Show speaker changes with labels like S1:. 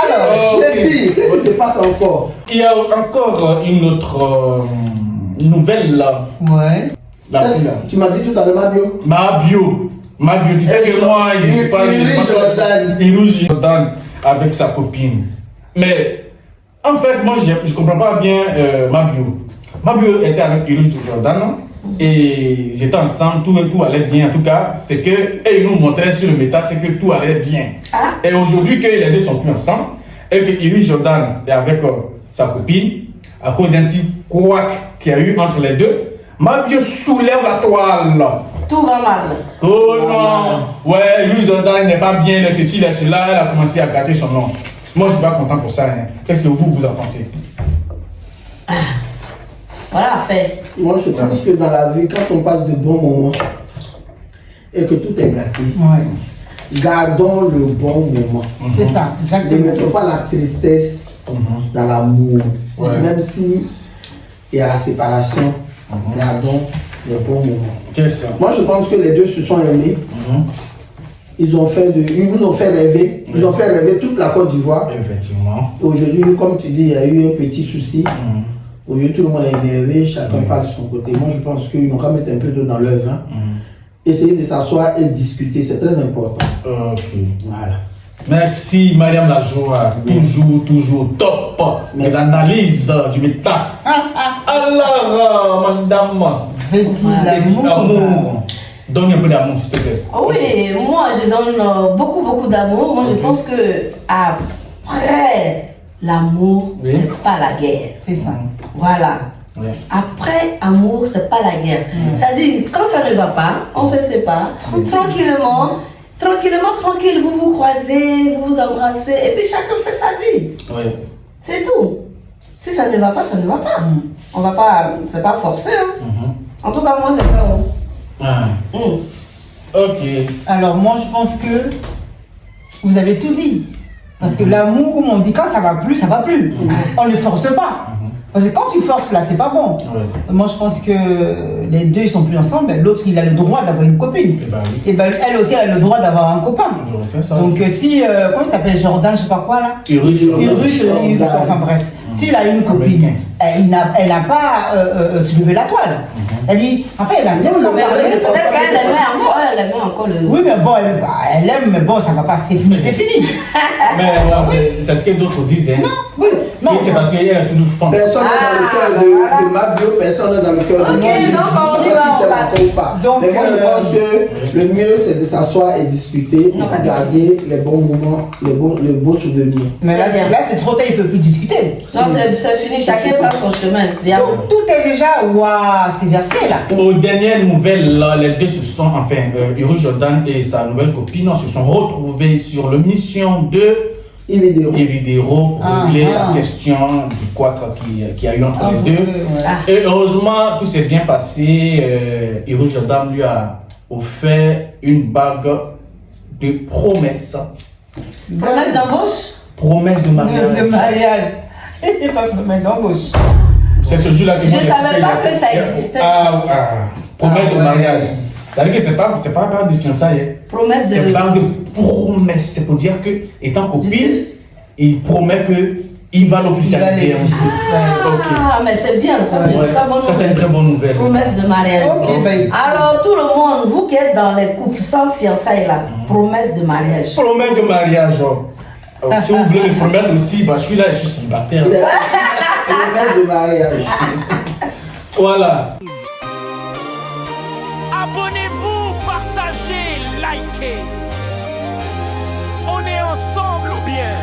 S1: Alors, qu'est-ce qui se passe encore?
S2: Il y a encore une autre nouvelle là.
S1: Ouais. Tu m'as dit tout à l'heure
S2: Mabio, tu sais que moi, je sais pas. Jordan avec sa copine. Mais en fait, moi, je comprends pas bien Mabio. Mabio était avec Iris Jordan et j'étais ensemble, tout allait bien. En tout cas, c'est que et ils nous montraient sur le méta, c'est que tout allait bien. Et aujourd'hui, que les deux sont plus ensemble et que Iris Jordan est avec sa copine, à cause d'un petit couac qu'il y a eu entre les deux, Mabio soulève la toile.
S3: Tout va mal.
S2: Oh non! Ouais, Iris Jordan n'est pas bien, ceci, cela, elle a commencé à garder son nom. Moi, je suis pas content pour ça. Hein. Qu'est-ce que vous en pensez?
S3: Voilà, fait.
S1: Moi, je pense que dans la vie, quand on passe de bons moments et que tout est gâté, gardons le bon moment.
S4: C'est ça, exactement.
S1: Ne mettons pas la tristesse dans l'amour. Même si il y a la séparation, gardons les bons moments. Moi, je pense que les deux se sont aimés. Ils nous ont fait rêver. Ils ont fait rêver toute la Côte d'Ivoire.
S2: Effectivement.
S1: Aujourd'hui, comme tu dis, il y a eu un petit souci. Aujourd'hui, tout le monde est énervé, chacun parle de son côté. Moi, je pense qu'ils n'ont qu'à mettre un peu d'eau dans leur vin. Essayer de s'asseoir et discuter, c'est très important.
S2: Ok.
S1: Voilà.
S2: Merci, Mariam Lajoie. Toujours top. L'analyse du méta. Alors, madame. Petit amour. Donne un peu d'amour, s'il te plaît.
S3: Oui, moi je donne beaucoup d'amour. Moi je pense que après l'amour, c'est pas la guerre.
S4: C'est ça.
S3: Voilà. Après amour, c'est pas la guerre. C'est-à-dire, quand ça ne va pas, on se sépare tranquillement. Tranquille, vous vous croisez, vous vous embrassez, et puis chacun fait sa vie. C'est tout. Si ça ne va pas, ça ne va pas. On va pas, c'est pas forcé. En tout cas, moi, c'est pas.
S2: Ok.
S4: Alors moi je pense que vous avez tout dit. Parce que l'amour, comme on dit, quand ça va plus, ça va plus. On ne force pas. Parce que quand tu forces là, c'est pas bon. Moi je pense que les deux ils sont plus ensemble, l'autre il a le droit d'avoir une copine. Et ben elle aussi elle a le droit d'avoir un copain. Donc si, comment il s'appelle, Jordan, je sais pas quoi là, Urus, enfin bref, s'il a une copine, elle n'a pas soulevé la toile. Elle dit, enfin elle aime bien.
S3: Peut-être qu'elle aimait encore le.
S4: Oui mais bon, elle aime, mais bon ça va pas, c'est fini.
S2: Mais c'est ce que d'autres disent. Non, c'est parce qu'il y a toujours faim.
S1: Personne n'est dans le cœur de Mabio, personne n'est dans le cœur de moi. Je ne sais pas si c'est ça ou pas. Mais moi je pense que le mieux c'est de s'asseoir et discuter et de garder les bons moments, les beaux souvenirs.
S4: Mais là c'est trop tard, il ne peut plus discuter.
S3: Non, c'est fini, chacun prend son chemin.
S4: Tout est déjà, c'est versé là.
S2: Aux dernières nouvelles, là, les deux se sont, enfin, Iris Jordan et sa nouvelle copine se sont retrouvés sur l'émission de Evidero pour régler la question du quoi qu'il y a eu entre les deux. Et heureusement, tout s'est bien passé. Iris Jordan lui a offert une bague de promesse.
S3: Promesse d'embauche?
S2: Promesse de mariage.
S4: De mariage. Et pas promesse d'embauche.
S2: C'est ce jour-là que
S3: je ne savais pas que ça existait.
S2: Promesse de mariage. Ça veut dire que c'est pas un de fiançailles.
S3: Promesse de.
S2: C'est pas de promesse. C'est pour dire que, étant copine, il promet que il va l'officialiser.
S3: Mais c'est bien. Ça, c'est une très bonne nouvelle.
S2: Ça, c'est une très bonne nouvelle.
S3: Promesse de mariage. Alors, tout le monde, vous qui êtes dans les couples sans fiançailles là, promesse de mariage.
S2: Promesse de mariage. Si vous voulez me promettre aussi, je suis là, je suis célibataire.
S1: Promesse de mariage.
S2: Voilà.
S5: Abonnez-vous, partagez, likez. On est ensemble ou bien?